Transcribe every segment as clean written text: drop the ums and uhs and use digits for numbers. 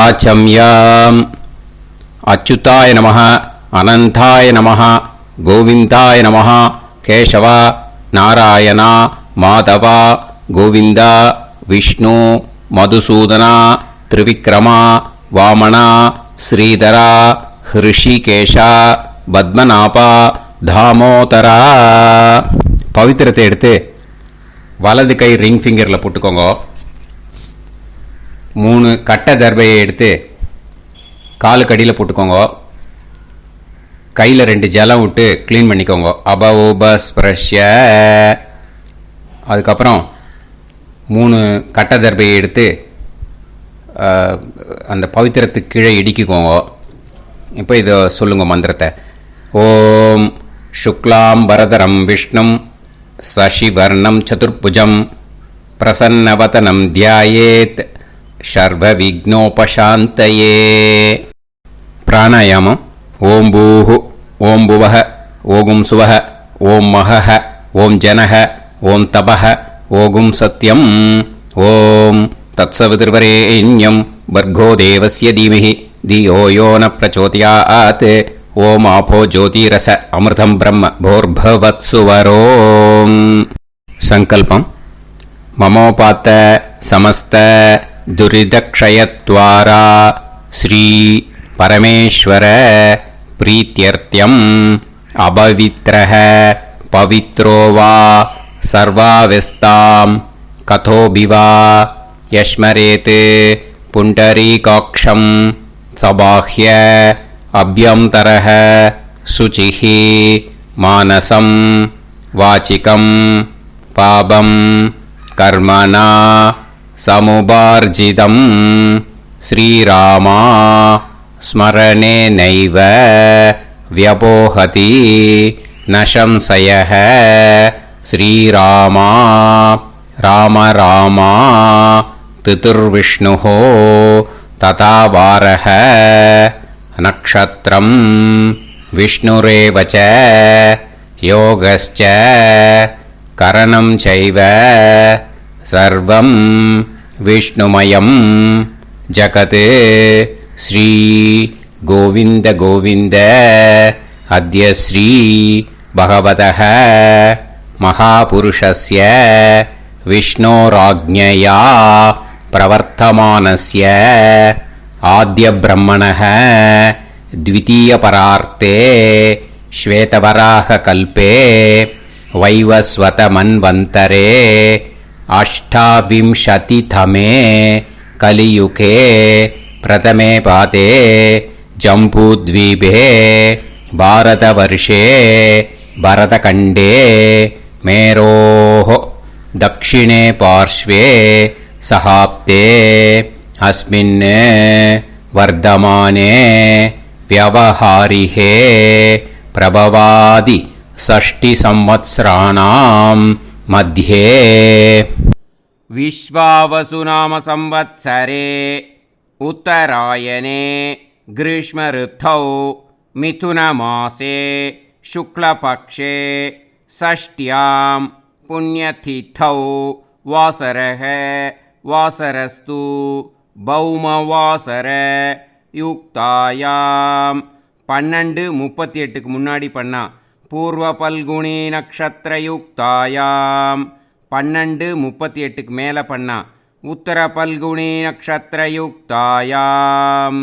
ஆச்சம்யாம். அச்சுதாய நமः, அனந்தாய நமः, கோவிந்தாய நமः, கேசவா, நாராயணா, மாதவா, கோவிந்தா, விஷ்ணு, மதுசூதனா, திரிவிக்ரமா, வாமனா, ஸ்ரீதரா, ஹிருஷிகேஷா, பத்மநாபா, தாமோதரா. பவித்திரத்தை எடுத்து வலது கை ரிங் ஃபிங்கரில் போட்டுக்கோங்க. 3 கட்டை தர்பையை எடுத்து காலுக்கடியில் போட்டுக்கோங்க. கையில் 2 ஜலம் விட்டு க்ளீன் பண்ணிக்கோங்க. அபவோபஸ்பிரஷ்ய. அதுக்கப்புறம் 3 கட்டை தர்பையை எடுத்து அந்த பவித்திரத்துக்கு கீழே இடிக்கிக்கோங்க. இப்போ இதை சொல்லுங்க மந்திரத்தை. ஓம் சுக்லாம் வரதரம் விஷ்ணும் சசிவர்ணம் சதுர்புஜம் பிரசன்னவதனம் தியாயேத் சர்வ விக்னோபசாந்தயே. பிராணாயாமம். ஓம் பூஹு, ஓம் புவஹ, ஓகும் சுவஹ, ஓம் மஹஹ, ஓம் ஜனஹ, ஓம் தபஹ, ஓகும் சத்யம். ஓம் தத்சவிதுர்வரேண்யம் வர்கோ தேவஸ்ய தீமஹி தியோ யோ ந பிரச்சோதயாத். ஓம் ஆபோ ஜோதிரச அமிர்தம் பிரம்ம போர்பவத்சுவரோம். சங்கல்பம். மமோபாத்த சமஸ்த துரிதக்ஷயத்வாரா ஸ்ரீ பரமேஸ்வர பிரீத்யர்த்தியம் அபவித்ரஹ பவித்ரோ வா சர்வாவஸ்தாம் கதோபிவா யஸ்மரேத் புண்டரீகாக்ஷம் சபாஹ்ய அப்யந்தரஹ சுசிஹ மானசம் வாசிகம் பாபம் கர்மணா சமுபார்ஜிதம் ஸ்ரீராமா ஸ்மரணேனைவ வ்யபோஹதி ந சம்சயः. ஸ்ரீராமா ராம ராமா திதுர்விஷ்ணுः ததா வாரः நக்ஷத்ரம் விஷ்ணுரேவ ச யோகஸ்ச கரணம் சைவ சர்வம் விஷ்ணுமயம் ஜகத். ஸ்ரீ கோவிந்த கோவிந்த அத்ய ஸ்ரீ பகவதः மகாபுருஷஸ்ய விஷ்ணோராஜ்ஞயா பிரவர்த்தமானஸ்ய ஆத்ய பிரம்மணः த்விதீயபரார்த்தே ஸ்வேதவராக கல்பே வைவஸ்வத மன்வந்தரே அஷ்டாவிம்சதிதமே கலியுகே பிரதமே பாதே ஜம்பூத்வீபே பாரதவர்ஷே பரதகண்டே மேரோः தக்ஷிணே பார்ஷ்வே சஹாப்தே அஸ்மின் வர்தமானே व्यवहारिहे प्रभवादि 6 संवत्सराणां मध्ये. विश्वावसु नाम संवत्सरे उत्तरायणे ग्रीष्म ऋतौ मिथुनमासे शुक्लपक्षे षष्ट्यां पुण्यतिथौ वासरः वासरस्तु பௌமவாசர யுக்தாயாம். 12:38 முன்னாடி பண்ணா பூர்வ பல்குனி நக்ஷத்திர யுக்தாயாம். 12:38 மேலே பண்ணா உத்தர பல்குனி நக்ஷத்திர யுக்தாயாம்.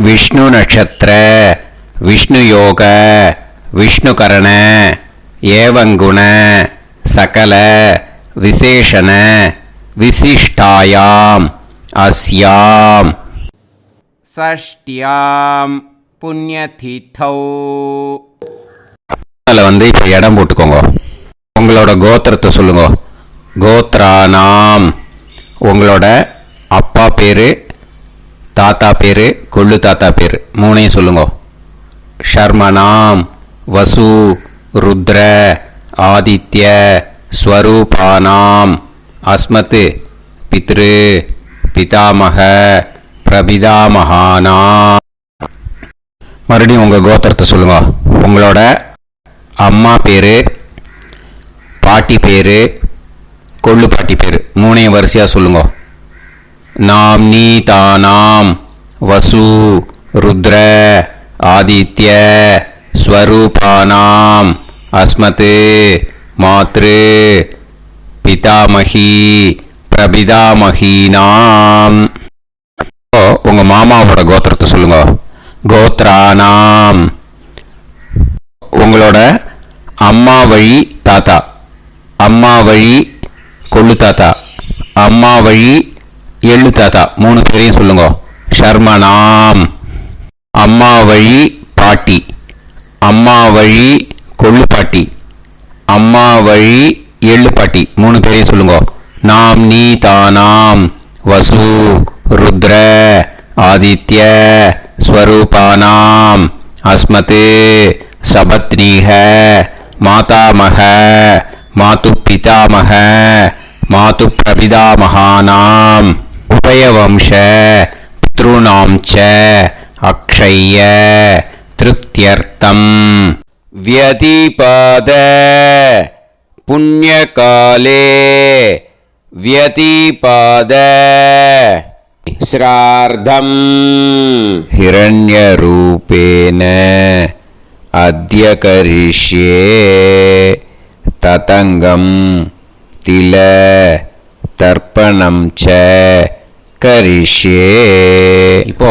விஷ்ணு நட்சத்திர விஷ்ணு யோக விஷ்ணுகரண ஏவங்குண சகல விசேஷண விசிஷ்டாயாம் அஸ்யாம் ஷஷ்டியாம் புண்ணியதிதௌ. அதில் இப்போ இடம் போட்டுக்கோங்க. உங்களோட கோத்திரத்தை சொல்லுங்க. கோத்ரானாம். உங்களோட அப்பா பேர், தாத்தா பேர், கொள்ளு தாத்தா பேர் 3ஐயும் சொல்லுங்க. ஷர்மனாம் வசு ருத்ர ஆதித்ய ஸ்வரூபானாம் அஸ்மத் பித்ரு பிதாமக பிரபிதாமகானாம். மறுபடியும் உங்கள் கோத்திரத்தை சொல்லுங்க. உங்களோட அம்மா பேர், பாட்டி பேர், கொள்ளு பாட்டி பேர் 3ஐயும் வரிசையாக சொல்லுங்க. நாம்னீதானாம் வசு ருத்ர ஆதித்ய ஸ்வரூபானாம் அஸ்மத் மாத்ரு பிதாமகி பிரபிதாமகீனாம். உங்க மாமாவோட கோத்திரத்தை சொல்லுங்க. கோத்ரானாம். உங்களோட அம்மா வழி தாத்தா, அம்மா வழி கொள்ளு தாத்தா, அம்மா வழி எள்ளு தாத்தா, 3 பேரையும் சொல்லுங்க. ஷர்மனாம். அம்மா வழி பாட்டி, அம்மா வழி கொள்ளு பாட்டி, அம்மா வழி எள்ளு பாட்டி, 3 பேரையும் சொல்லுங்க. நாம்னீதானாம் வசு ருத்ர ஆதித்ய ஸ்வரூபானாம் அஸ்மத் சபத்னீஹ மாதாமக மாது பிதாமக மாது பிரபிதாமகானாம் உபயவம்ச பித்ருணாம் ச அக்ஷய்ய திருப்தியர்த்தம். व्यतिपाद पुण्यकाले व्यतिपाद श्रार्धम् हिरण्यरूपेण अद्य करिष्ये ततङ्गं तिल தர்ப்பணம் ச கரிஷ்யே. இப்போ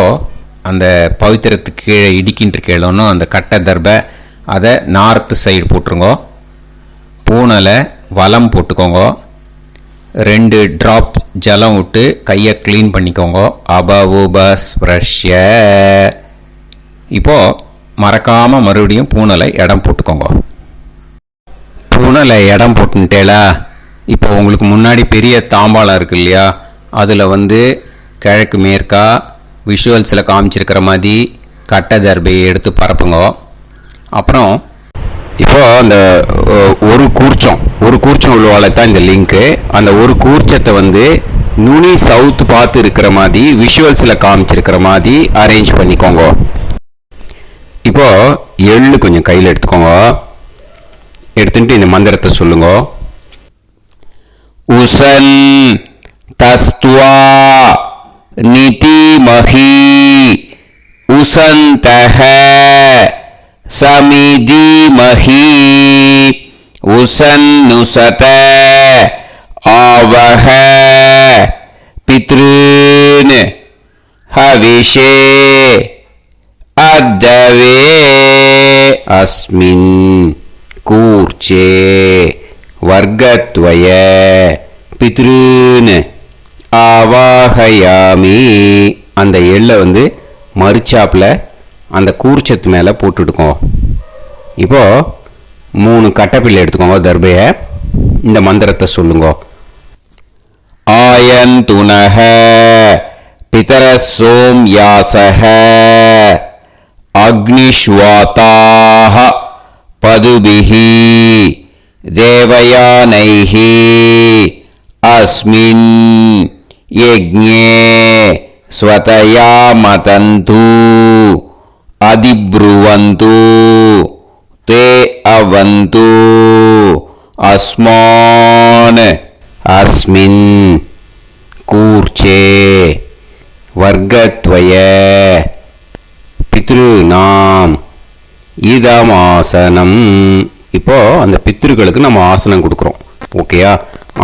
அந்த பவித்திரத்துக்கு கீழே இடிக்கின்ற கீழே அந்த கட்டை தர்பை அதை நார்த்து சைடு போட்டுருங்கோ. பூனலை வலம் போட்டுக்கோங்க. 2 ட்ராப் ஜலம் விட்டு கையை க்ளீன் பண்ணிக்கோங்க. அபவுபஸ்ப்ரஷ்ய. இப்போ மறக்காமல் மறுபடியும் பூனலை இடம் போட்டுக்கோங்க. பூனலை இடம் போட்டுட்டேலா. இப்போ உங்களுக்கு முன்னாடி பெரிய தாம்பாளம் இருக்கு இல்லையா, அதில் கிழக்கு மேற்கா விஷுவல்ஸில் காமிச்சிருக்கிற மாதிரி கட்டை தர்பையை எடுத்து பரப்புங்க. அப்புறம் இப்போ அந்த ஒரு கூர்ச்சம் உள்ளவால தான் இந்த லிங்க்கு. அந்த ஒரு கூர்ச்சத்தை நுனி சவுத் பார்த்து இருக்கிற மாதிரி விஷுவல்ஸில் காமிச்சிருக்கிற மாதிரி அரேஞ்ச் பண்ணிக்கோங்க. இப்போ எள்ளு கொஞ்சம் கையில் எடுத்துக்கோங்க. எடுத்துட்டு இந்த மந்திரத்தை சொல்லுங்க. உசன் தஸ்துவா நிதிமஹி உசந்தஹ சமிதிமஹி உசன்னுசத ஆவஹ பித்ருன் ஹவிஷே அத்தவே அஸ்மின் கூர்ச்சே வர்க்கத்வய பித்ருன் ஆவாஹயாமி. அந்த எள்ளை மறுச்சாப்பில் அந்த கூர்ச்சத்து மேலே போட்டுடுக்கோங்க. இப்போது 3 கட்டைப்பிள்ளை எடுத்துக்கோங்க. தர்பையை இந்த மந்திரத்தை சொல்லுங்க. ஆயந்துனஹ பிதர சோம்யாசஹ அக்னிஷ்வாதாஹ பதுபிஹி தேவயானைஹி அஸ்மின் யஜ்ஞே ஸ்வதயா மதந்து அதிப்ருவந்து தே அவது அஸ்மான் அஸ்மின் கூர்ச்சே வர்க்கத்வய பித்ருநாம் இதமாசனம். இப்போ அந்த பித்ருக்களுக்கு நம்ம ஆசனம் கொடுக்குறோம். ஓகேயா?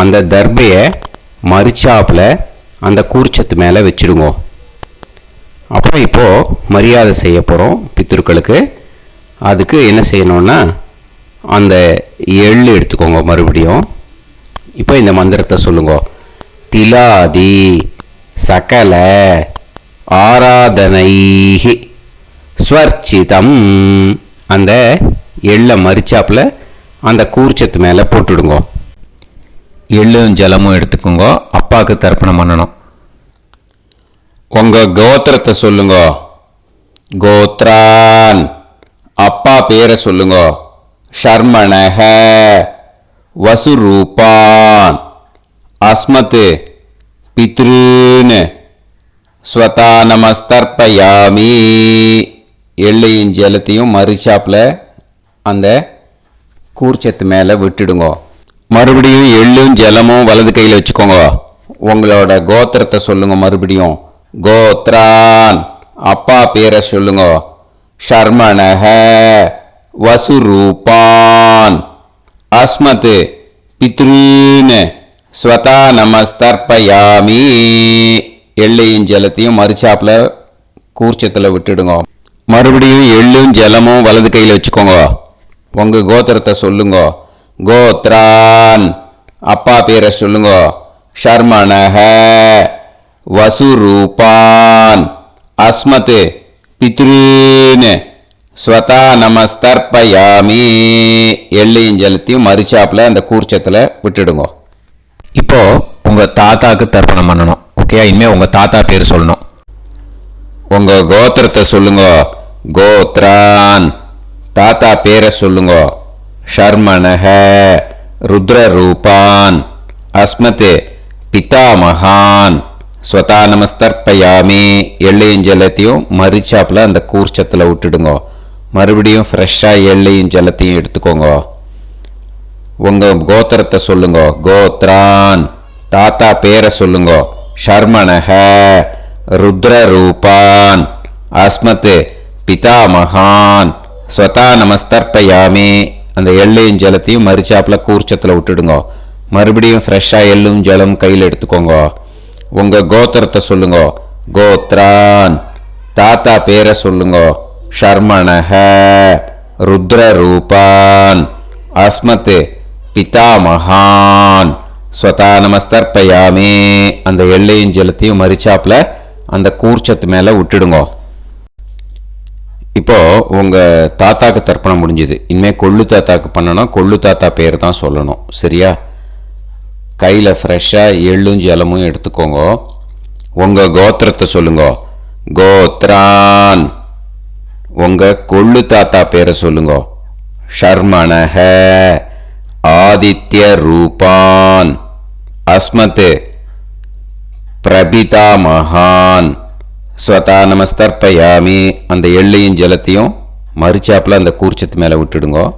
அந்த தர்பையை மறுச்சாப்பில் அந்த கூர்ச்சத்து மேலே வச்சுடுங்க. அப்புறம் இப்போது மரியாதை செய்ய போகிறோம் பித்ருக்களுக்கு. அதுக்கு என்ன செய்யணும்னா அந்த எள்ளு எடுத்துக்கோங்க. மறுபடியும் இப்போ இந்த மந்திரத்தை சொல்லுங்க. திலாதி சகல ஆராதனைஹி ஸ்வர்ச்சிதம். அந்த எள்ளை மரிச்சாப்பில் அந்த கூர்ச்சத்து மேலே போட்டுடுங்க. எள்ளும் ஜலமும் எடுத்துக்கோங்க. அப்பாவுக்கு தர்ப்பணம் பண்ணணும். உங்கள் கோத்திரத்தை சொல்லுங்க. கோத்ரான். அப்பா பேரை சொல்லுங்க. ஷர்மணஹ வசுரூபான் அஸ்மத் பித்ருன் ஸ்வதா நமஸ்தர்ப்பயாமி. எள்ளையும் ஜலத்தையும் மறுச்சாப்பில் அந்த கூர்ச்சத்து மேலே விட்டுடுங்க. மறுபடியும் எள்ளும் ஜலமும் வலது கையில் வச்சுக்கோங்க. உங்களோட கோத்திரத்தை சொல்லுங்க. மறுபடியும் கோத்ரான். அப்பா பேரை சொல்லுங்க. ஷர்மணஹ வசுரூபான் அஸ்மத் பித்ரீன் ஸ்வதா நமஸ்தர்ப்பயாமி. எள்ளையும் ஜலத்தையும் மறுச்சாப்புல கூர்ச்சத்தில் விட்டுடுங்க. மறுபடியும் எள்ளும் ஜலமும் வலது கையில் வச்சுக்கோங்க. உங்க கோத்திரத்தை சொல்லுங்க. கோத்ரான். அப்பா பேரை சொல்லுங்க. ஷர்மணஹ வசுரூபான் அஸ்மத் பித்ரீன் ஸ்வதா நமஸ்தர்ப்பயாமி. எள்ளையும் ஜலத்தையும் மறுச்சாப்புல அந்த கூர்ச்சத்தில் விட்டுடுங்க. இப்போ உங்க தாத்தாக்கு தர்ப்பணம் பண்ணணும். ஓகே, இனிமே உங்க தாத்தா பேர் சொல்லணும். உங்க கோத்திரத்தை சொல்லுங்க. கோத்ரான். தாத்தா பேரை சொல்லுங்க. ஷர்மணஹ ருத்ரரூபான் அஸ்மத் பிதாமகான் ஸ்வதா நமஸ்தர்ப்பயாமி. எள்ளையும் ஜலத்தையும் மறுச்சாப்புல அந்த கூர்ச்சத்தில் விட்டுடுங்க. மறுபடியும் ஃப்ரெஷ்ஷாக எள்ளையும் ஜலத்தையும் எடுத்துக்கோங்க. உங்க கோத்திரத்தை சொல்லுங்க. கோத்ரான். தாத்தா பேரை சொல்லுங்க. ஷர்மணஹ ருத்ரரூபான் அஸ்மத் பிதாமகான் ஸ்வதா நமஸ்தர்ப்பயாமி. அந்த எள்ளையும் ஜலத்தையும் மறுச்சாப்புல கூர்ச்சத்தில் விட்டுடுங்க. மறுபடியும் ஃப்ரெஷ்ஷாக எள்ளும் ஜலம் கையில் எடுத்துக்கோங்க. உங்க கோத்திரத்தை சொல்லுங்க. கோத்ரான். தாத்தா பேரை சொல்லுங்க. ஷர்மணஹ ருத்ரரூபான் அஸ்மத் பிதாமகான் ஸ்வதா நமஸ்தர்ப்பயாமி. அந்த எள்ளையும் ஜலத்தையும் மறுச்சாப்புல அந்த கூர்ச்சத்து மேலே விட்டுடுங்க. இப்போ உங்க தாத்தாக்கு தர்ப்பணம் முடிஞ்சுது. இனிமேல் கொள்ளு தாத்தாக்கு பண்ணணும். கொள்ளு தாத்தா பேர் தான் சொல்லணும். சரியா? கையில் ஃப்ரெஷ்ஷாக எள்ளும் ஜலமும் எடுத்துக்கோங்க. உங்க கோத்திரத்தை சொல்லுங்க. கோத்ரான். உங்க கொள்ளு தாத்தா பேரை சொல்லுங்க. ஷர்மணஹ ஆதித்ய ரூபான் அஸ்மத் பிரபிதாமகான் ஸ்வதா நமஸ்தர்ப்பயாமி. அந்த எள்ளையும் ஜலத்தையும் மறுச்சாப்புல அந்த கூர்ச்சத்து மேலே விட்டுடுங்க.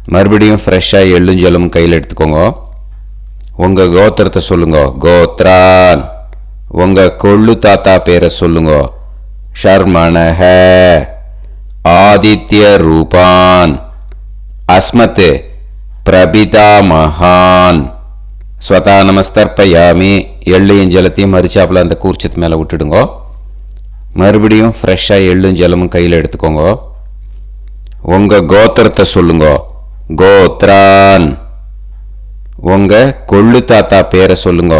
மறுபடியும் ஃப்ரெஷ்ஷாக எள்ளும் ஜலமும் கையில் எடுத்துக்கோங்க. உங்க கோத்திரத்தை சொல்லுங்க. கோத்ரான். உங்க கொள்ளு தாத்தா பேரை சொல்லுங்க. ஷர்மணஹ ஆதித்ய ரூபான் அஸ்மத் பிரபிதாமகான் ஸ்வதா நமஸ்தர்ப்பயாமி. எள்ளையும் ஜலத்தையும் மறுச்சாப்புல அந்த கூர்ச்சத்து மேலே விட்டுடுங்க. மறுபடியும் ஃப்ரெஷ்ஷாக எள்ளும் ஜலமும் கையில் எடுத்துக்கோங்க. உங்க கோத்திரத்தை சொல்லுங்க. கோத்ரான். உங்க கொள்ளு தாத்தா பேரை சொல்லுங்க.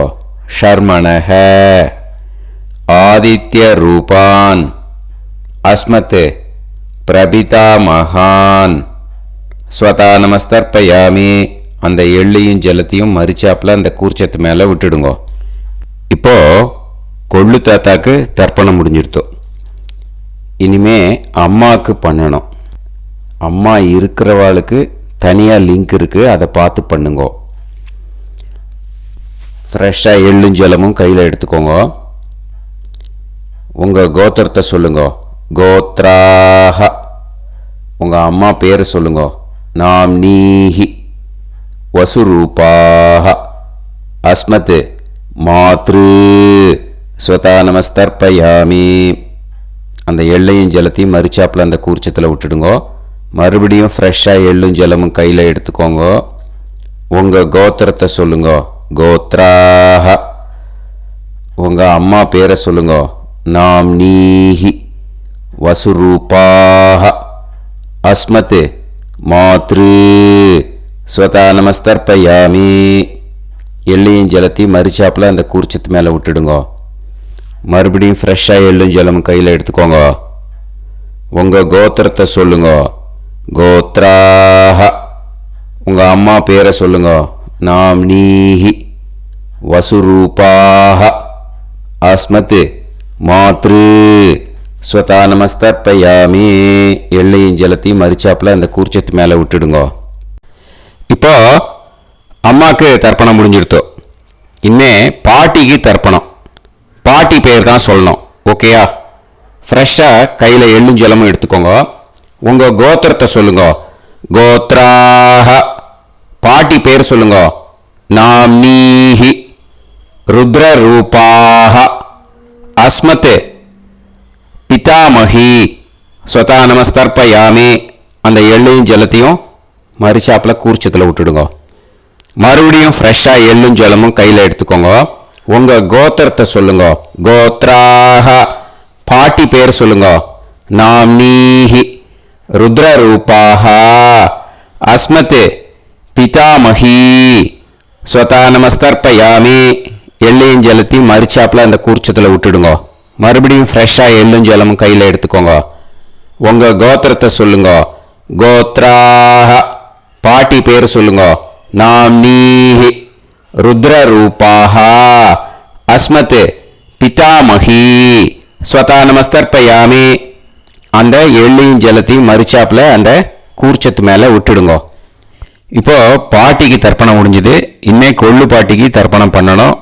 ஷர்மணஹ ஆதித்ய ரூபான் அஸ்மத் பிரபிதாமகான் ஸ்வதா நமஸ்தர்ப்பயாமி. அந்த எள்ளையும் ஜலத்தையும் மறுச்சாப்புல அந்த கூர்ச்சத்து மேலே விட்டுடுங்க. இப்போ கொள்ளு தாத்தாக்கு தர்ப்பணம் முடிஞ்சிருத்தோம். இனிமே அம்மாவுக்கு பண்ணணும். அம்மா இருக்கிறவாளுக்கு தனியாக லிங்க் இருக்குது, அதை பார்த்து பண்ணுங்க. ஃப்ரெஷ்ஷாக எள்ளும் ஜலமும் கையில் எடுத்துக்கோங்க. உங்கள் கோத்திரத்தை சொல்லுங்க. கோத்ராஹ. உங்கள் அம்மா பேர் சொல்லுங்க. நாம்னீஹி வசுரூபாஹ அஸ்மத் மாத்ரு ஸ்வதா நமஸ்தர்ப்பயாமி. அந்த எள்ளையும் ஜலத்தையும் மறுச்சாப்புல அந்த கூர்ச்சத்தில் விட்டுடுங்க. மறுபடியும் ஃப்ரெஷ்ஷாக எள்ளும் ஜலமும் கையில் எடுத்துக்கோங்க. உங்கள் கோத்திரத்தை சொல்லுங்க. கோத்ராஹ. உங்கள் அம்மா பேரை சொல்லுங்க. நாம்னீஹி வசுரூபாஹ அஸ்மத் மாத்ரு ஸ்வதா நமஸ்தர்ப்பயாமி. எள்ளையும் ஜலத்தையும் மறுச்சாப்புல அந்த கூர்ச்சத்து மேலே விட்டுடுங்க. மறுபடியும் ஃப்ரெஷ்ஷாக எள்ளும் ஜலமும் கையில் எடுத்துக்கோங்க. உங்கள் கோத்திரத்தை சொல்லுங்க. கோத்ராஹ. உங்கள் அம்மா பேரை சொல்லுங்க. நாம்னீஹி வசுரூபாஹ அஸ்மத் மாத்ரு ஸ்வதா நமஸ்தர்ப்பயாமி. எள்ளையும் ஜலத்தையும் மறுச்சாப்புல அந்த கூர்ச்சத்து மேலே விட்டுடுங்க. இப்போ அம்மாவுக்கு தர்ப்பணம் முடிஞ்சிருத்தோ. இன்னே பாட்டிக்கு தர்ப்பணம். பாட்டி பேர் தான் சொல்லணும். ஓகேயா? ஃப்ரெஷ்ஷாக கையில் எள்ளும் ஜலமும் எடுத்துக்கோங்க. உங்கள் கோத்திரத்தை சொல்லுங்க. கோத்ராஹ. பாட்டி பேர் சொல்லுங்க. நாம்னீஹி ருத்ரரூபாः அஸ்மத் பிதாமகி ஸ்வதா நமஸ்தர்ப்பயாமி. அந்த எள்ளையும் ஜலத்தையும் மறுச்சாப்பில் கூர்ச்சத்தில் விட்டுடுங்க. மறுபடியும் ஃப்ரெஷ்ஷாக எள்ளும் ஜலமும் கையில் எடுத்துக்கோங்க. உங்கள் கோத்திரத்தை சொல்லுங்க. கோத்ராக பாட்டி பேர் சொல்லுங்க. நாம்னீஹி ருத்ரரூபாக அஸ்மத் பிதாமகி ஸ்வதா நமஸ்தர்ப்பயாமி. எள்ளையும் ஜலத்தையும் மறுச்சாப்பில் அந்த கூர்ச்சத்தில் விட்டுடுங்க. மறுபடியும் ஃப்ரெஷ்ஷாக எள்ளும் ஜலமும் கையில் எடுத்துக்கோங்க. உங்கள் கோத்திரத்தை சொல்லுங்க. கோத்ராக பாட்டி பேர் சொல்லுங்க. நாம்னீஹி ருத்ரரூபாக அஸ்மத் பிதாமகி ஸ்வதா நமஸ்தர்ப்பயாமி. அந்த எள்ளையும் ஜலத்தையும் மறுச்சாப்பில் அந்த கூர்ச்சத்து மேலே விட்டுடுங்க. இப்போ பாட்டிக்கு தர்ப்பணம் முடிஞ்சுது. இனிமே கொள்ளு பாட்டிக்கு தர்ப்பணம் பண்ணணும்.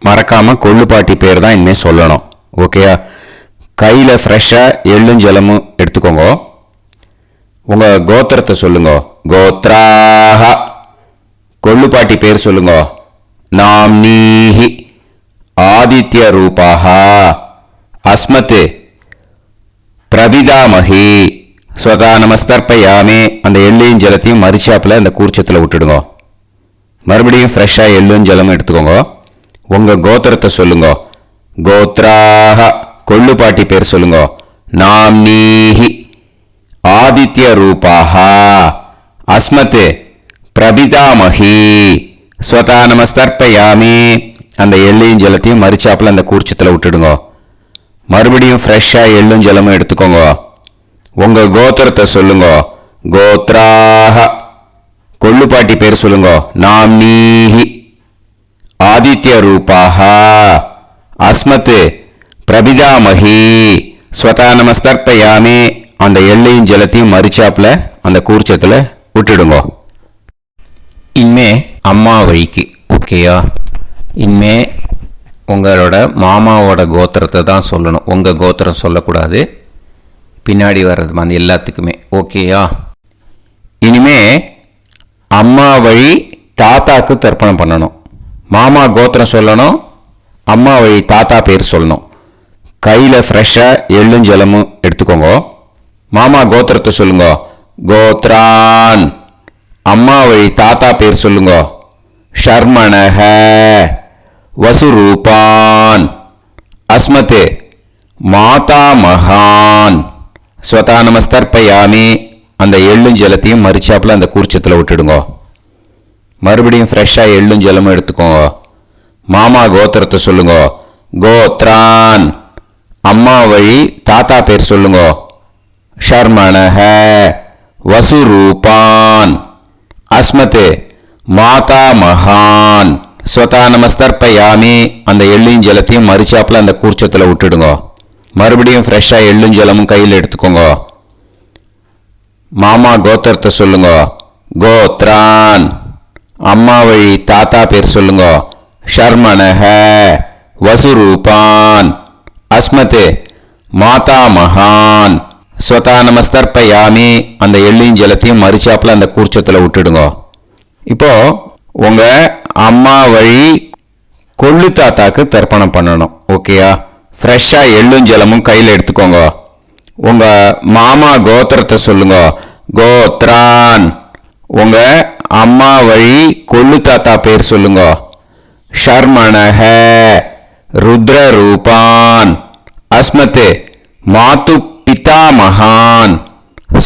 மறக்காமல் கொள்ளு பாட்டி பேர் தான் இனிமேல் சொல்லணும். ஓகேயா? கையில் ஃப்ரெஷ்ஷாக எள்ளும் ஜலமும் எடுத்துக்கோங்க. உங்கள் கோத்திரத்தை சொல்லுங்க. கோத்ராக கொள்ளு பாட்டி பேர் சொல்லுங்க. நாம்னீஹி ஆதித்ய ரூபாக அஸ்மத் பிரபிதாமகி ஸ்வதா நமஸ்தர்ப்பயாமி. அந்த எள்ளையும் ஜலத்தையும் மறுச்சாப்பில் அந்த கூர்ச்சத்தில் விட்டுடுங்க. மறுபடியும் ஃப்ரெஷ்ஷாக எள்ளும் ஜலமும் எடுத்துக்கோங்க. உங்கள் கோத்திரத்தை சொல்லுங்க. கோத்ராக கொள்ளு பாட்டி பேர் சொல்லுங்க. நாம்னீஹி ஆதித்ய ரூபாக அஸ்மத் பிரபிதாமகி ஸ்வதா நமஸ்தர்ப்பயாமி. அந்த எள்ளையும் ஜலத்தையும் மறுச்சாப்பில் அந்த கூர்ச்சத்தில் விட்டுடுங்க. மறுபடியும் ஃப்ரெஷ்ஷாக எள்ளும் ஜலமும் எடுத்துக்கோங்க. உங்கள் கோத்திரத்தை சொல்லுங்க. கோத்ராக கொள்ளு பாட்டி பேர் சொல்லுங்க. நாம்னீஹி ஆதித்ய ரூபாக அஸ்மத் பிரபிதாமகி ஸ்வதா நமஸ்தர்ப்பயாமி. அந்த எள்ளையும் ஜலத்தையும் மறுச்சாப்பில் அந்த கூர்ச்சத்தில் விட்டுடுங்க. இனிமே அம்மா வழிக்கு. ஓகேயா? இனிமே உங்களோட மாமாவோட கோத்திரத்தை தான் சொல்லணும். உங்கள் கோத்திரம் சொல்லக்கூடாது. பின்னாடி வர்றது அந்த எல்லாத்துக்குமே. ஓகேயா? இனிமே அம்மா வழி தாத்தாக்கு தர்ப்பணம் பண்ணணும். மாமா கோத்திரம் சொல்லணும். அம்மா வழி தாத்தா பேர் சொல்லணும். கையில் ஃப்ரெஷ்ஷாக எள்ளும் ஜலமும் எடுத்துக்கோங்க. மாமா கோத்திரத்தை சொல்லுங்க. கோத்ரான். அம்மா வழி தாத்தா பேர் சொல்லுங்க. ஷர்மணஹ வசுரூபான் அஸ்மத் மாதா மகான் ஸ்வதா நமஸ்தர்ப்பயாமி. அந்த எள்ளும் ஜலத்தையும் மறுச்சாப்பில் அந்த கூர்ச்சத்தில் விட்டுடுங்க. மறுபடியும் ஃப்ரெஷ்ஷாக எள்ளும் ஜலமும் எடுத்துக்கோங்க. மாமா கோத்திரத்தை சொல்லுங்க. கோத்ரான். அம்மா வழி தாத்தா பேர் சொல்லுங்க. ஷர்மணஹ வசுரூபான் அஸ்மத் மாதா மகான் ஸ்வதா நமஸ்தர்ப்பயாமி. அந்த எள்ளையும் ஜலத்தையும் மறுச்சாப்பில் அந்த கூர்ச்சத்தில் விட்டுடுங்க. மறுபடியும் ஃப்ரெஷ்ஷாக எள்ளும் ஜலமும் கையில் எடுத்துக்கோங்க. மாமா கோத்திரத்தை சொல்லுங்க. கோத்ரான். அம்மா வழி தாத்தா பேர் சொல்லுங்க. ஷர்மணஹ வசுரூபான் அஸ்மத் மாதா மகான் ஸ்வதா நமஸ்தர்ப்பயாமி. அந்த எள்ளையும் ஜலத்தையும் மறுச்சாப்பில் அந்த கூர்ச்சத்தில் விட்டுடுங்க. இப்போ உங்கள் அம்மா வழி கொள்ளு தாத்தாக்கு தர்ப்பணம் பண்ணணும். ஓகேயா? ஃப்ரெஷ்ஷாக எள்ளும் ஜலமும் கையில் எடுத்துக்கோங்க. உங்கள் மாமா கோத்திரத்தை சொல்லுங்க. கோத்ரான். உங்கள் அம்மா வழி கொள்ளு தாத்தா பேர் சொல்லுங்க. ஷர்மணஹ ருத்ரரூபான் அஸ்மத் மாது பிதாமகான்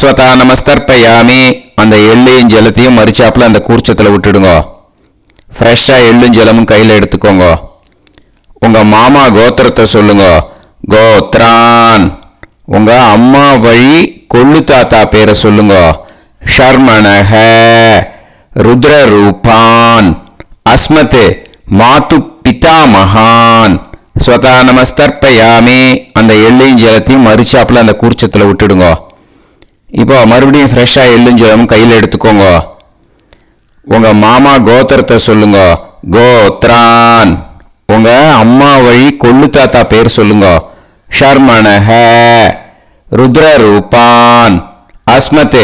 ஸ்வதா நமஸ்தர்ப்பயாமி. அந்த எள்ளையும் ஜலத்தையும் மறுச்சாப்பில் அந்த கூர்ச்சத்தில் விட்டுடுங்க. ஃப்ரெஷ்ஷாக எள்ளும் ஜலமும் கையில் எடுத்துக்கோங்க. உங்கள் மாமா கோத்திரத்தை சொல்லுங்க. கோத்ரான். உங்கள் அம்மா வழி கொள்ளு தாத்தா பேரை சொல்லுங்க. ஷர்மணஹ ருத்ரரூபான் அஸ்மத் மாது பிதாமகான் ஸ்வதா நமஸ்தர்ப்பயாமி. அந்த எள்ளையும் ஜலத்தையும் மறுச்சாப்பில் அந்த கூர்ச்சத்தில் விட்டுடுங்க. இப்போ மறுபடியும் ஃப்ரெஷ்ஷாக எள்ளும் ஜலமும் கையில் எடுத்துக்கோங்க. உங்கள் மாமா கோத்திரத்தை சொல்லுங்க. கோத்ரான். உங்கள் அம்மா வழி கொள்ளு தாத்தா பேர் சொல்லுங்க. ஷர்மணஹ ருத்ரரூபான் அஸ்மத்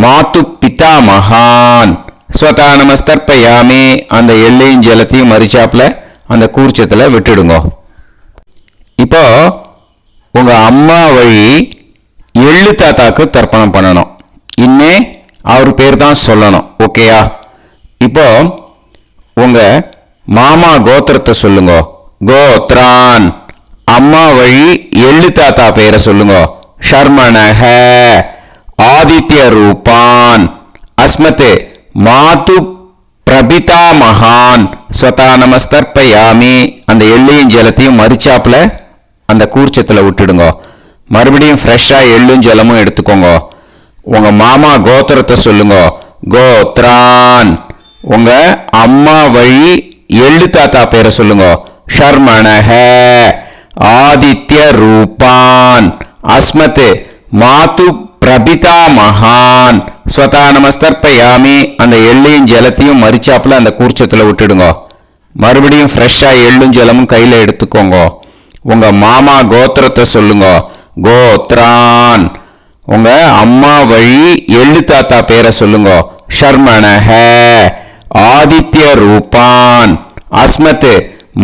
மாது பிதாமகான் ஸ்வதா நமஸ்தர்ப்பயாமி. அந்த எள்ளையும் ஜலத்தையும் மறுச்சாப்பில் அந்த கூர்ச்சத்தில் விட்டுடுங்க. இப்போ உங்கள் அம்மா வழி எள்ளு தாத்தாக்கு தர்ப்பணம் பண்ணணும். இனிமே அவர் பேர் தான் சொல்லணும். ஓகேயா? இப்போ உங்கள் மாமா கோத்திரத்தை சொல்லுங்க. கோத்ரான். அம்மா வழி எள்ளு தாத்தா பேரை சொல்லுங்க. ஷர்மணஹ ஆதித்ய ரூபான் அஸ்மதே மாது பிரபிதா மகான் ஸ்வதா நமஸ்தர்ப்பயாமி. அந்த எள்ளையும் ஜலத்தையும் மறிச்சாப்புல அந்த கூர்ச்சத்தில் விட்டுடுங்க. மறுபடியும் ஃப்ரெஷ்ஷாக எள்ளும் ஜலமும் எடுத்துக்கோங்க. உங்கள் மாமா கோத்திரத்தை சொல்லுங்க. கோத்ரான். உங்கள் அம்மா வழி எள்ளு தாத்தா பேரை சொல்லுங்க. ஷர்மணஹ ஆதித்ய ரூபான் அஸ்மத் மாது பிரபிதா மகான் ஸ்வதா நமஸ்தர்ப்பயாமி. அந்த எள்ளையும் ஜலத்தையும் மறிச்சாப்புல அந்த கூர்ச்சத்தில் விட்டுடுங்க. மறுபடியும் ஃப்ரெஷ்ஷாக எள்ளும் ஜலமும் கையில் எடுத்துக்கோங்க. உங்கள் மாமா கோத்திரத்தை சொல்லுங்க. கோத்ரான். உங்கள் அம்மா வழி எள்ளு தாத்தா பேரை சொல்லுங்க. ஷர்மணஹ ஆதித்ய ரூபான் அஸ்மத்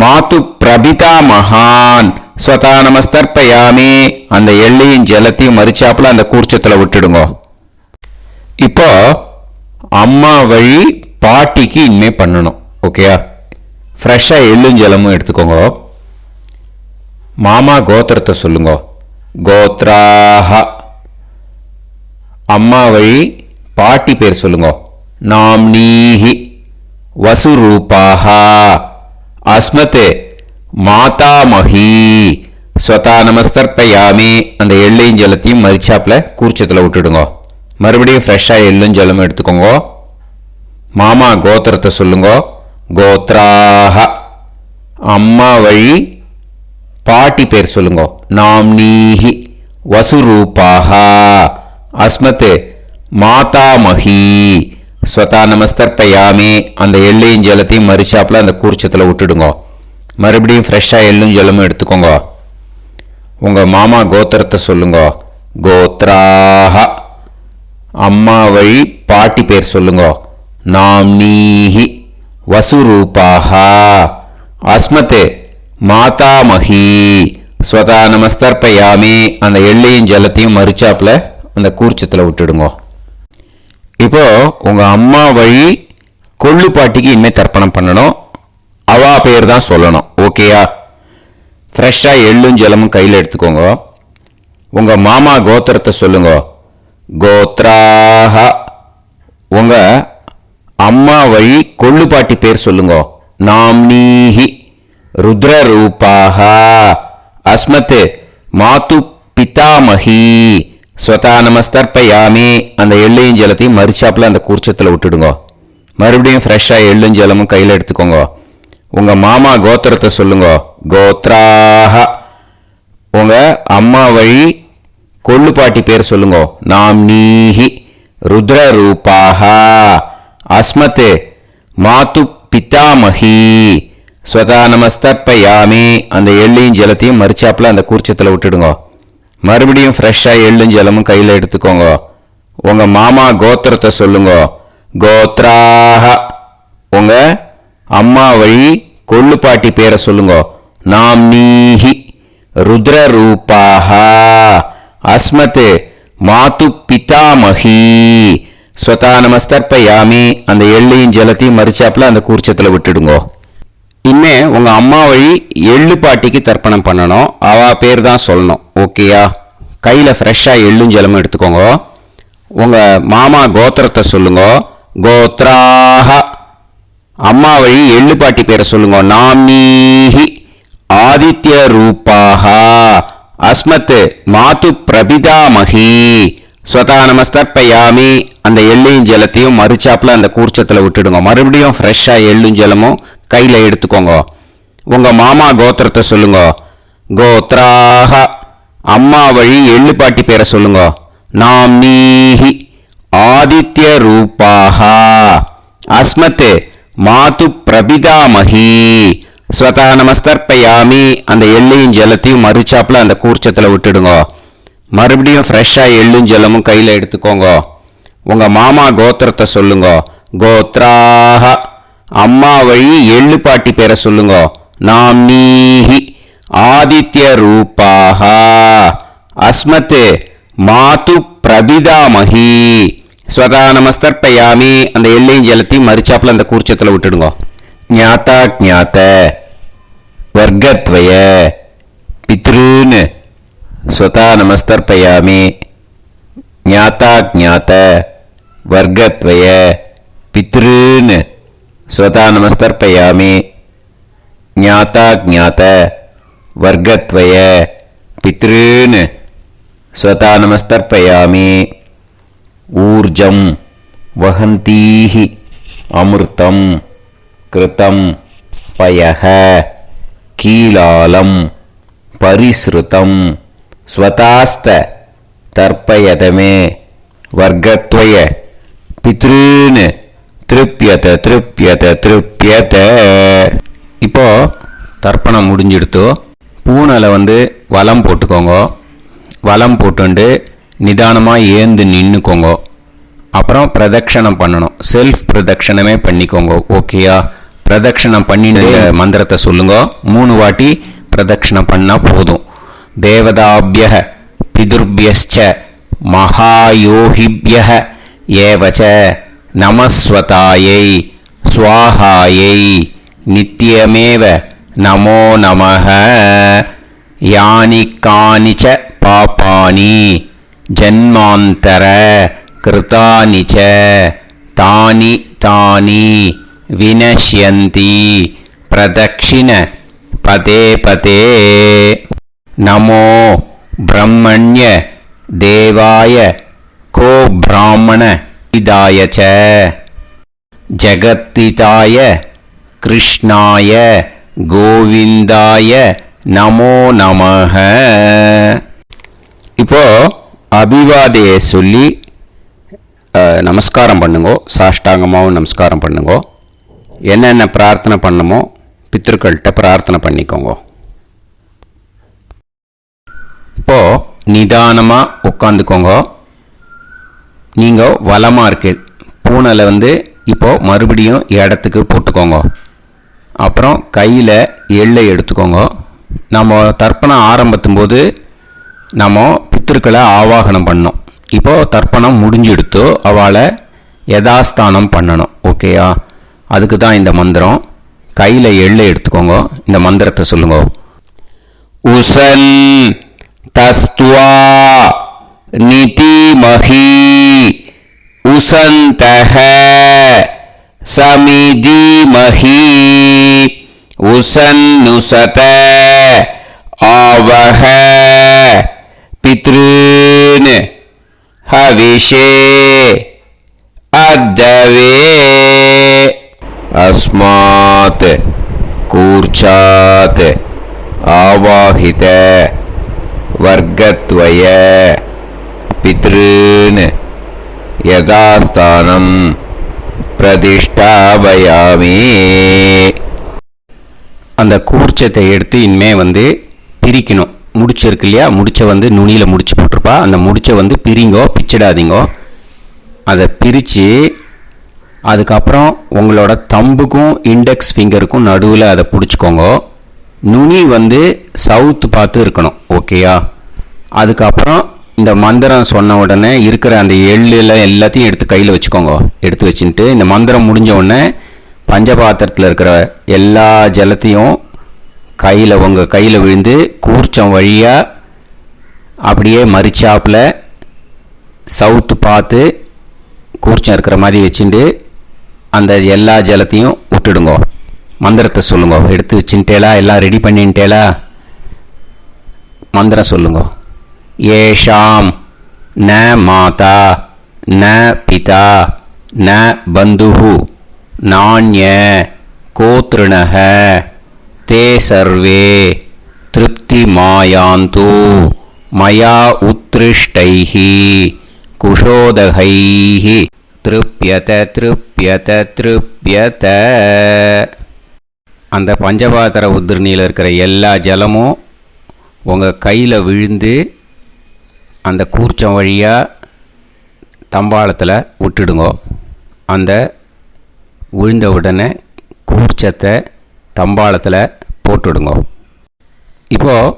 மாது பிரபிதா மகான் ஸ்வதா நமஸ்தர்ப்பயாமி. அந்த எள்ளையும் ஜலத்தையும் மறிச்சாப்புல அந்த கூர்ச்சத்தில் விட்டுடுங்க. இப்போ அம்மா வழி பாட்டிக்கு இனிமே பண்ணணும். ஓகேயா? ஃப்ரெஷ்ஷாக எள்ளும் ஜலமும் எடுத்துக்கோங்க. மாமா கோத்திரத்தை சொல்லுங்க. கோத்ராஹ. அம்மா வழி பாட்டி பேர் சொல்லுங்க. நாம்னீஹி வசுரூபாஹ அஸ்மத் மாதாமஹி ஸ்வதா நமஸ்தர்ப்பயாமி. அந்த எள்ளையும் ஜலத்தையும் மறிச்சாப்புல கூர்ச்சத்தில் விட்டுடுங்க. மறுபடியும் ஃப்ரெஷ்ஷாக எள்ளும் ஜலமும் எடுத்துக்கோங்க. மாமா கோத்திரத்தை சொல்லுங்க. கோத்ராஹ. அம்மா வழி பாட்டி பேர் சொல்லுங்க. நாம்னீஹி வசுரூபாஹ அஸ்மத் மாதாமஹி ஸ்வதா நமஸ்தர்ப்பயாமி. அந்த எள்ளையும் ஜலத்தையும் மறிச்சாப்புல அந்த கூர்ச்சத்தில் விட்டுடுங்க. மறுபடியும் ஃப்ரெஷ்ஷாக எள்ளும் ஜலமும் எடுத்துக்கோங்க. உங்கள் மாமா கோத்திரத்தை சொல்லுங்க. கோத்ராஹ. அம்மா வழி பாட்டி பேர் சொல்லுங்க. நாம்னீஹி வசுரூபாஹ அஸ்மத் மாதாமஹி ஸ்வதா நமஸ்தர்ப்பயாமி. அந்த எள்ளையும் ஜலத்தையும் மறிச்சாப்புல அந்த கூர்ச்சத்தில் விட்டுடுங்க. இப்போ உங்கள் அம்மா வழி கொள்ளு பாட்டிக்கு இனிமேல் தர்ப்பணம் பண்ணணும். அவா பேர் தான் சொல்லணும். ஓகேயா? ஃப்ரெஷ்ஷாக எள்ளும் ஜலமும் கையில் எடுத்துக்கோங்க. உங்கள் மாமா கோத்திரத்தை சொல்லுங்க. கோத்ராஹ. உங்கள் அம்மா வழி கொள்ளு பாட்டி பேர் சொல்லுங்க. நாம்னீஹி ருத்ரரூபாஹ அஸ்மத் மாது பிதாமஹி ஸ்வதா நமஸ்தர்ப்பயாமி. அந்த எள்ளையும் ஜலத்தையும் மறிச்சாப்புல அந்த கூர்ச்சத்தில் விட்டுடுங்க. மறுபடியும் ஃப்ரெஷ்ஷாக எள்ளும் ஜலமும் கையில் எடுத்துக்கோங்க. உங்கள் மாமா கோத்திரத்தை சொல்லுங்க. கோத்ராஹ. உங்கள் அம்மா வழி கொள்ளு பாட்டி பேர் சொல்லுங்க. நாம்னீஹி ருத்ரரூபாஹ அஸ்மத் மாது பிதாமஹி ஸ்வதா நமஸ்தர்ப்பயாமி. அந்த எள்ளையும் ஜலத்தையும் மறிச்சாப்புல அந்த கூர்ச்சத்தில் விட்டுடுங்க. மறுபடியும் ஃப்ரெஷ்ஷாக எள்ளும் ஜலமும் கையில் எடுத்துக்கோங்க. உங்கள் மாமா கோத்திரத்தை சொல்லுங்க. கோத்ராஹ. உங்கள் அம்மா வழி கொள்ளு பாட்டி பேரை சொல்லுங்க. நாம்னீஹி ருத்ரரூபாஹ அஸ்மத் மாது பிதாமஹி ஸ்வதா நமஸ்தர்ப்பயாமி. அந்த எள்ளையும் ஜலத்தையும் மறிச்சாப்புல அந்த கூர்ச்சத்தில் விட்டுடுங்க. இனிமே உங்கள் அம்மா வழி எள்ளு பாட்டிக்கு தர்ப்பணம் பண்ணணும். அவா பேர் தான் சொல்லணும். ஓகேயா? கையில் ஃப்ரெஷ்ஷாக எள்ளும் ஜலமும் எடுத்துக்கோங்க. உங்கள் மாமா கோத்திரத்தை சொல்லுங்க. கோத்ராஹ. அம்மா வழி எள்ளு பாட்டி பேரை சொல்லுங்க. நாம்னீஹி ஆதித்ய ரூபாஹ அஸ்மத் மாது பிரபிதாமஹி ஸ்வதா நமஸ்தர்ப்பயாமி. அந்த எள்ளையும் ஜலத்தையும் மறிச்சாப்புல அந்த கூர்ச்சத்தில் விட்டுடுங்க. மறுபடியும் ஃப்ரெஷ்ஷாக எள்ளும் ஜலமும் கையில் எடுத்துக்கோங்க. உங்கள் மாமா கோத்திரத்தை சொல்லுங்க. கோத்ராஹ. அம்மா வழி எள்ளு பாட்டி பேரை சொல்லுங்க. நாம்னீஹி ஆதித்ய ரூபாஹ அஸ்மத் மாது பிரபிதாமஹி ஸ்வதா நமஸ்தர்ப்பயாமி. அந்த எள்ளையும் ஜலத்தையும் மறிச்சாப்புல அந்த கூர்ச்சத்தில் விட்டுடுங்க. மறுபடியும் ஃப்ரெஷ்ஷாக எள்ளும் ஜலமும் கையில் எடுத்துக்கோங்க. உங்கள் மாமா கோத்திரத்தை சொல்லுங்க. கோத்ராஹ. அம்மா வழி எள்ளு பாட்டி பேரை சொல்லுங்க. नाम्नीः आदित्यरूपाः अस्मत् मातु प्रबिदामहि स्वता நமஸ்தர்ப்பயாமி. அந்த எல்லையும் ஜலத்தையும் மறுச்சாப்பில் அந்த கூர்ச்சத்தில் விட்டுடுங்க. ஞாதா ஞாத வர்க்கத்வய பித்ருன் ஸ்வதா நமஸ்தர்ப்பயாமி. ஞாதா ஞாத வர்க்கத்வய பித்ருன் ஸ்வதா நமஸ்தர்ப்பயாமி. ஞாதா ஞாத வர்க்கத்வய பித்ருன் ஸ்வதா நமஸ்தர்ப்பயாமி. ஊர்ஜம் வஹந்தீஹி அமிர்தம் கிருதம் பயஹ கீலாலம் பரிஸ்ருதம் ஸ்வதாஸ்த தர்ப்பயதமே வர்க்கத்வய பித்ருன் திருப்யத திருப்யத திருப்யத. இப்போ தர்ப்பணம் முடிஞ்சிடுத்து. பூனலை வலம் போட்டுக்கோங்க. வலம் போட்டுண்டு நிதானமாக ஏந்து நின்றுக்கோங்க. அப்புறம் பிரதட்சணம் பண்ணணும். செல்ஃப் பிரதட்சணமே பண்ணிக்கோங்க. ஓகேயா? பிரதட்சணம் பண்ணிட்டு மந்திரத்தை சொல்லுங்க. 3 வாட்டி பிரதட்சணம் பண்ணால் போதும். தேவதாபிய பிதுர்பியஸ்ச மகாயோகிபிய ஏவச்ச நமஸ்வதாயை ஸ்வாஹாயை நித்யமேவ நமோ நமஹ. யானி கானிச்ச பாபானி ஜன்மாந்தர கிருதானி ச தானி தானி வினஷ்யந்தி பிரதக்ஷிண பதே பதே. நமோ பிரம்மண்ய தேவாய கோ பிராமண இதாய ச ஜகத்திதாய கிருஷ்ணாய கோவிந்தாய நமோ நமஹ. இப்போ அபிவாதையை சொல்லி நமஸ்காரம் பண்ணுங்கோ. சாஷ்டாங்கமாகவும் நமஸ்காரம் பண்ணுங்கோ. என்னென்ன பிரார்த்தனை பண்ணமோ பித்ருக்கள்கிட்ட பிரார்த்தனை பண்ணிக்கோங்க. இப்போ நிதானமாக உட்காந்துக்கோங்க. நீங்கள் வலமாக இருக்கு பூனலை இப்போ மறுபடியும் இடத்துக்கு போட்டுக்கோங்க. அப்புறம் கையில் எள்ளை எடுத்துக்கோங்க. நம்ம தர்ப்பணம் ஆரம்பித்தும் போது நம்ம பித்திருக்களை ஆவாகனம் பண்ணோம். இப்போது தர்ப்பணம் முடிஞ்செடுத்து அவளை யதாஸ்தானம் பண்ணணும். ஓகேயா? அதுக்கு தான் இந்த மந்திரம். கையில் எள்ளை எடுத்துக்கோங்க. இந்த மந்திரத்தை சொல்லுங்க. உசன் தஸ்துவா நிதிமஹி உசந்தஹ சமிதிமஹி உசன்னுசத ஆவஹ பித்ருன் ஹவிஷே அத்தவே. அஸ்மாத் கூர்ச்சாத் ஆவாஹித வர்க்கத்வய பித்ருன் யதாஸ்தானம் பிரதிஷ்டாபயாமி. அந்த கூர்ச்சத்தை எடுத்து இனிமே பிரிக்கணும். முடிச்சிருக்கு இல்லையா? முடிச்சை நுனியில் முடிச்சு போட்டிருப்பா. அந்த முடிச்சை பிரிங்கோ, பிச்சிடாதீங்கோ. அதை பிரித்து அதுக்கப்புறம் உங்களோட தம்புக்கும் இண்டெக்ஸ் ஃபிங்கருக்கும் நடுவில் அதை பிடிச்சிக்கோங்க. நுனி சவுத்து பார்த்து இருக்கணும். ஓகேயா? அதுக்கப்புறம் இந்த மந்திரம் சொன்ன உடனே இருக்கிற அந்த எள்ளில் எல்லாத்தையும் எடுத்து கையில் வச்சுக்கோங்க. எடுத்து வச்சுட்டு இந்த மந்திரம் முடிஞ்ச உடனே பஞ்சபாத்திரத்தில் இருக்கிற எல்லா ஜலத்தையும் உங்கள் கையில் விழுந்து கூர்ச்சம் வழியாக அப்படியே மறிச்சாப்பில் சவுத்து பார்த்து கூர்ச்சம் இருக்கிற மாதிரி வச்சுட்டு அந்த எல்லா ஜலத்தையும் விட்டுடுங்க. மந்திரத்தை சொல்லுங்க. எடுத்து வச்சுட்டேலா? எல்லாம் ரெடி பண்ணிட்டேலா? மந்திரம் சொல்லுங்க. ஏஷாம் ந மாதா ந பிதா ந பந்துஹு நாண்ய கோத்ருணஹ தே சர்வே திருப்தி மாயாந்து மயா உத்ருஷ்டைஹி குஷோதகைஹி திருப்யத திருப்யத திருப்யத. அந்த பஞ்சபாத்திர உதிரணியில் இருக்கிற எல்லா ஜலமும் உங்கள் கையில் விழுந்து அந்த கூர்ச்சம் வழியாக தம்பாளத்தில் விட்டுடுங்க. அந்த விழுந்த உடனே கூர்ச்சத்தை தம்பாளத்தில் போட்டுவிடுங்க. இப்போது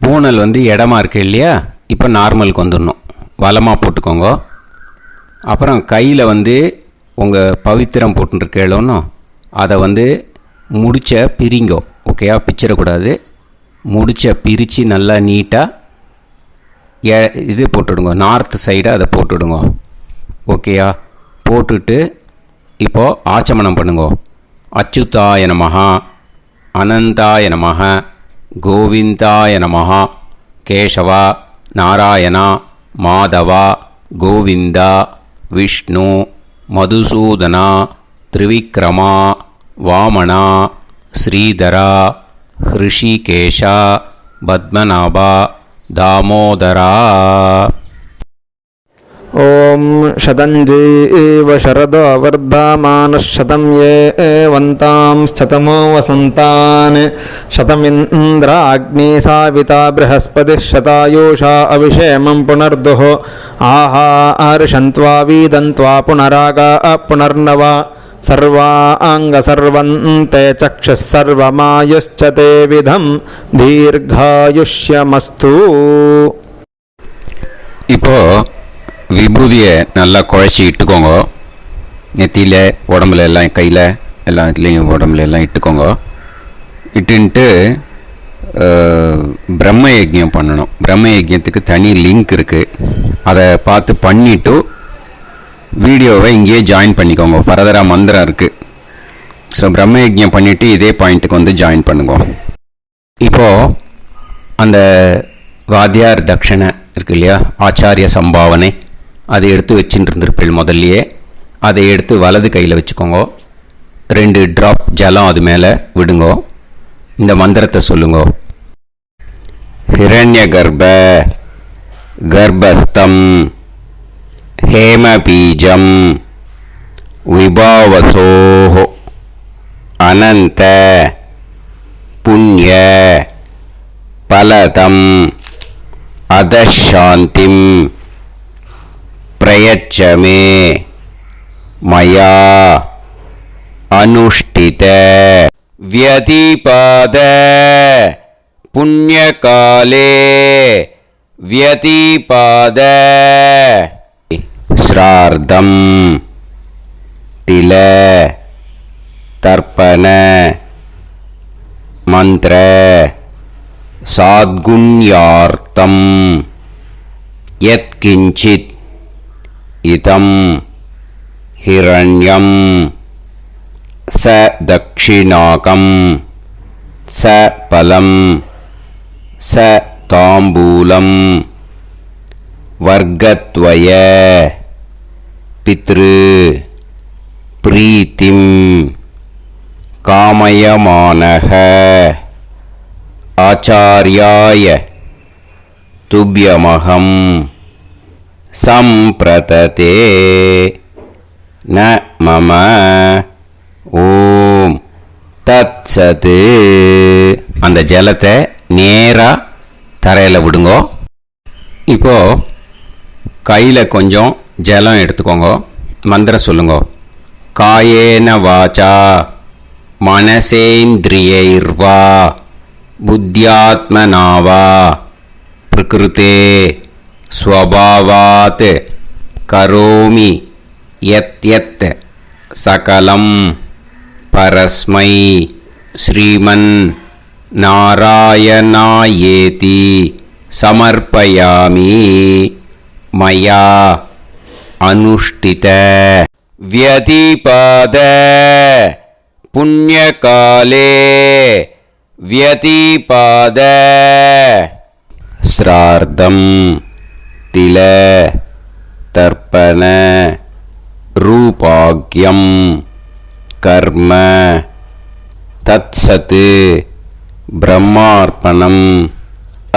பூனல் வந்து இடமா இருக்கு இல்லையா, இப்போ நார்மலுக்கு வந்துடணும். வலமாக போட்டுக்கோங்க. அப்புறம் கையில் வந்து உங்கள் பவித்திரம் போட்டுருக்கேளோன்னு அதை வந்து முடிச்ச பிரிங்கோ. ஓகேயா, பிச்சிடக்கூடாது. முடிச்ச பிரித்து நல்லா நீட்டாக இது போட்டுவிடுங்க. நார்த் சைடு அதை போட்டுவிடுங்க. ஓகேயா, போட்டுட்டு இப்போது ஆச்சமனம் பண்ணுங்க. அச்சுதாய நமஹ, அனந்தாய நமஹ, கோவிந்தாய நமஹ, கேசவா, நாராயணா, மாதவா, கோவிந்தா, விஷ்ணு, மதுசூதனா, திரிவிக்ரமா, வாமனா, ஸ்ரீதரா, ஹிருஷிகேஷா, பத்மநாபா, தாமோதரா. ஓம் शतञ्जीव शरदो वर्धमानः शतं ये एवन्तां शतमो वसन्तान् शतमिन्द्राग्नी साविता बृहस्पतिः शतायुषा अभिषेमं पुनर्दुः आहार्षन्त्वा वीदन्त्वा पुनरागा पुनर्नवा सर्वाङ्गसर्वन्ते चक्षुः सर्वमायुश्च ते विधं दीर्घायुष्यमस्तु. இப்போது விபூதியை நல்லா குழச்சி இட்டுக்கோங்க. நெத்தியில், உடம்புல எல்லாம், கையில் எல்லாம் இதுலேயும் உடம்புல எல்லாம் இட்டுக்கோங்க. இட்டுன்ட்டு பிரம்ம யஜ்யம் பண்ணணும். பிரம்ம யஜ்யத்துக்கு தனி லிங்க் இருக்குது. அதை பார்த்து பண்ணிவிட்டு வீடியோவை இங்கேயே ஜாயின் பண்ணிக்கோங்க. ஃபர்தராக மந்திரம் இருக்குது. ஸோ பிரம்ம யஜ்யம் பண்ணிவிட்டு இதே பாயிண்ட்டுக்கு வந்து ஜாயின் பண்ணுங்க. இப்போது அந்த வாத்தியார் தட்சணை இருக்கு இல்லையா, ஆச்சாரிய சம்பாவனை, அதை எடுத்து வச்சுட்டு இருந்திருப்பேன் முதல்லையே. அதை எடுத்து வலது கையில் வச்சுக்கோங்க. 2 ட்ராப் ஜலம் அது மேலே விடுங்கோ. இந்த மந்திரத்தை சொல்லுங்க. ஹிரண்ய கர்ப்ப கர்ப்பஸ்தம் ஹேமபீஜம் விபாவசோஹ அனந்த புண்ணிய பலதம் அதசாந்திம் பிரயச்சமே மயா அனுஷ்டித வியதிபாத புண்ணியகாலே வியதிபாத ஸ்ரார்த்தம் தில தர்ப்பண மந்திர சாத்குண்யார்த்தம் யத்கிஞ்சித் இதம் ஹிரண்யம் ச தக்ஷிணாகம் ச பலம் ச தாம்பூலம் வர்க்கத்வய பித்ரு பிரீத்திம் காமயமானஹ ஆச்சார்யாய துப்யமகம் சம்பிரததே ந மம ஓம் தத்சது. அந்த ஜலத்தை நேராக தரையில் விடுங்கோ. இப்போது கையில் கொஞ்சம் ஜலம் எடுத்துக்கோங்க. மந்திரம் சொல்லுங்க. காயேன வாச்சா மனசேந்திரியைர்வா புத்தியாத்மனாவா பிரகிருதே ஸ்வபாவாத் கரோமி யத் யத் சகலம் பரஸ்மை ஸ்ரீமன் நாராயணாயேதி சமர்ப்பயாமி மயா அனுஷ்டித வியதிபாத புண்ணியகாலே வியதிபாத ஸ்ரார்த்தம் தில தர்ப்பண ரூபாக்யம் கர்ம தத்சத் பிரம்மார்ப்பணம்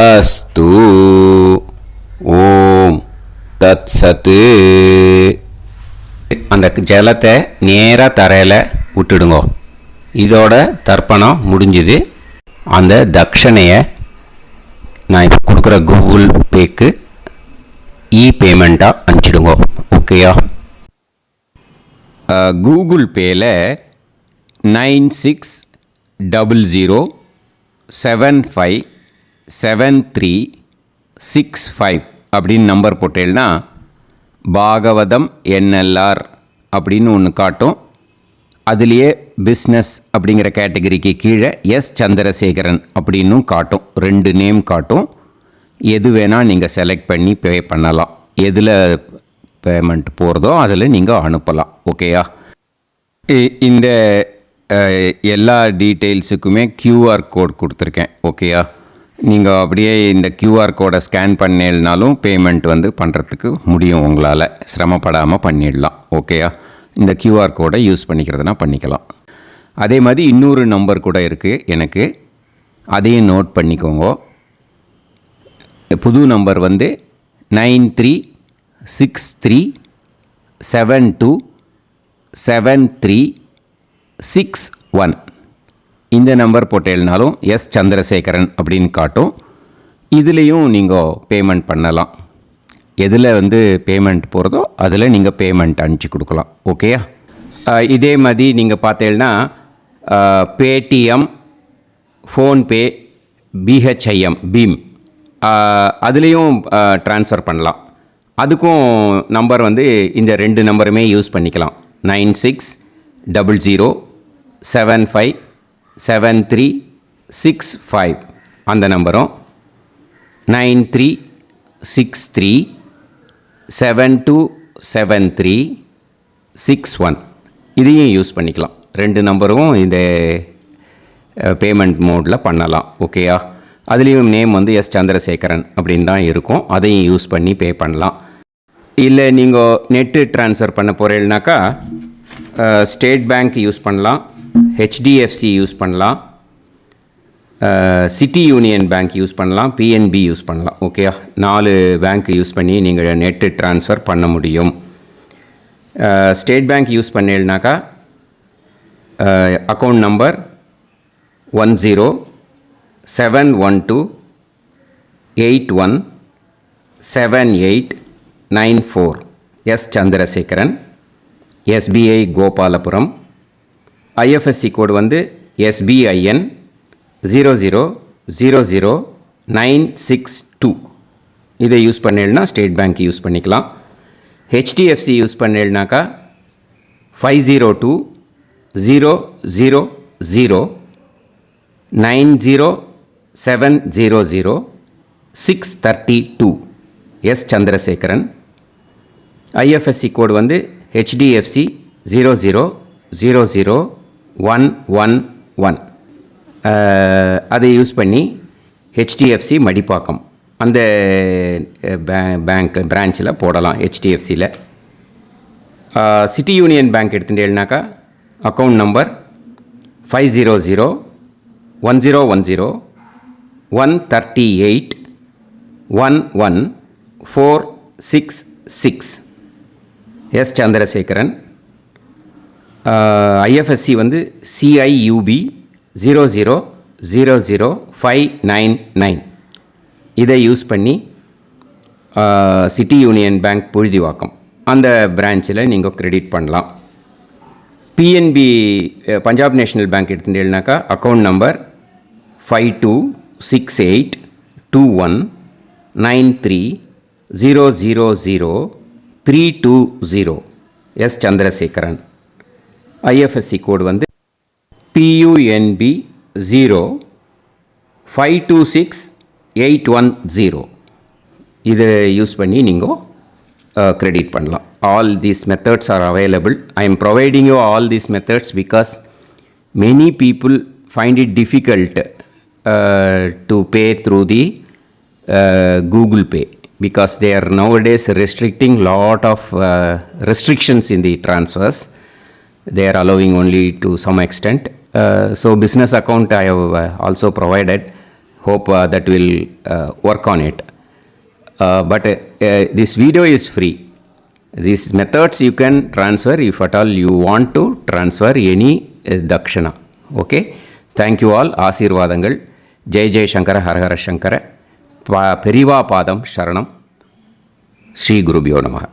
அஸ்து. ஓம் தத்சத். அந்த ஜலத்தை நேராக தரையில் விட்டுடுங்க. இதோட தர்ப்பணம் முடிஞ்சுது. அந்த தட்சணையை நான் இப்போ கொடுக்குற கூகுள் பேக்கு பேமெண்ட்டாக அனுப்பிச்சிடுங்க. ஓகேயா? கூகுள் பேயில் 9600 757365 அப்படின்னு நம்பர் போட்டேன்னா பாகவதம் NLR அப்படின்னு ஒன்று காட்டும். அதுலேயே பிஸ்னஸ் அப்படிங்கிற கேட்டகரிக்கு கீழே எஸ் சந்திரசேகரன் அப்படின்னும் காட்டும். 2 நேம் காட்டும். எது வேணால் நீங்கள் செலக்ட் பண்ணி பே பண்ணலாம். எதில் பேமெண்ட் போகிறதோ அதில் நீங்கள் அனுப்பலாம். ஓகேயா? இந்த எல்லா டீட்டெயில்ஸுக்குமே QR கோட் கொடுத்துருக்கேன். ஓகேயா? நீங்கள் அப்படியே இந்த QR கோடை ஸ்கேன் பண்ணேன்னாலும் பேமெண்ட் வந்து பண்ணுறதுக்கு முடியும். உங்களால் சிரமப்படாமல் பண்ணிடலாம். ஓகேயா? இந்த QR கோடை யூஸ் பண்ணிக்கிறதுனா பண்ணிக்கலாம். அதே மாதிரி இன்னொரு நம்பர் கூட இருக்குது எனக்கு, அதையும் நோட் பண்ணிக்கோங்க. புது நம்பர் வந்து 9363727361. இந்த நம்பர் போட்டேன்னாலும் எஸ் சந்திரசேகரன் அப்படின்னு காட்டும். இதுலேயும் நீங்கள் பேமெண்ட் பண்ணலாம். எதில் வந்து பேமெண்ட் போகிறதோ அதில் நீங்கள் பேமெண்ட் அனுப்பிச்சி கொடுக்கலாம். ஓகேயா? இதே மாதிரி நீங்கள் பார்த்தீங்கன்னா பேடிஎம், ஃபோன்பே, பிஹெச்ஐஎம், பீம் அதுலேயும் ட்ரான்ஸ்ஃபர் பண்ணலாம். அதுக்கும் நம்பர் வந்து இந்த 2 நம்பருமே யூஸ் பண்ணிக்கலாம். 9600757365 அந்த நம்பரும் 9363727361 இதையும் யூஸ் பண்ணிக்கலாம். 2 நம்பரும் இந்த பேமெண்ட் மோடில் பண்ணலாம். ஓகேயா? அதுலேயும் நேம் வந்து எஸ் சந்திரசேகரன் அப்படின்னு தான் இருக்கும். அதையும் யூஸ் பண்ணி பே பண்ணலாம். இல்லை நீங்கள் நெட்டு ட்ரான்ஸ்ஃபர் பண்ண போகிறீங்கனாக்கா ஸ்டேட் பேங்க் யூஸ் பண்ணலாம், HDFC யூஸ் பண்ணலாம், சிட்டி யூனியன் பேங்க் யூஸ் பண்ணலாம், PNB யூஸ் பண்ணலாம். ஓகேயா? 4 பேங்க் யூஸ் பண்ணி நீங்கள் நெட்டு ட்ரான்ஸ்ஃபர் பண்ண முடியும். ஸ்டேட் பேங்க் யூஸ் பண்ணீங்கனாக்கா account number 1071281789 S Chandrasekaran, SBI Gopalapuram. IFSC code வந்து SBIN 0000962. இதை யூஸ் பண்ணேன்னா ஸ்டேட் பேங்க் யூஸ் பண்ணிக்கலாம். HDFC யூஸ் பண்ணேன்னாக்கா 5020090700 எஸ் சந்திரசேகரன். IFSC கோடு வந்து HDFC 0000111. அதை யூஸ் பண்ணி HDFC மடிப்பாக்கம் அந்த பேங்க் பிரான்ச்சில் போடலாம். HDFCயில் சிட்டி யூனியன் பேங்க் எடுத்துட்டேன்னாக்கா account number 500101381146 S Chandrasekaran. IFSC வந்து CIUB 0000599. இதை யூஸ் பண்ணி சிட்டி யூனியன் பேங்க் புழுதிவாக்கம் அந்த பிரான்ச்சில் நீங்கள் கிரெடிட் பண்ணலாம். PNB பஞ்சாப் நேஷ்னல் பேங்க் எடுத்துட்டேன்னாக்கா account number 52682193000320 S Chandrasekaran. IFSC code வந்து PUNB 0526810. இதை யூஸ் பண்ணி நீங்கள் credit பண்ணலாம். All these methods are available. I am providing you all these methods because many people find it difficult to pay through the Google Pay because they are nowadays restricting lot of restrictions in the transfers. They are allowing only to some extent. So business account I have also provided. Hope that will work on it. But this video is free. These methods you can transfer if at all you want to transfer any dakshana. Okay. Thank you all. ஆசீர்வாதங்கள். ஜெய் ஜெய் சங்கர ஹரஹர சங்கர. பெரிவா பாதம் சரணம். ஸ்ரீ குருபியோ நமஹ.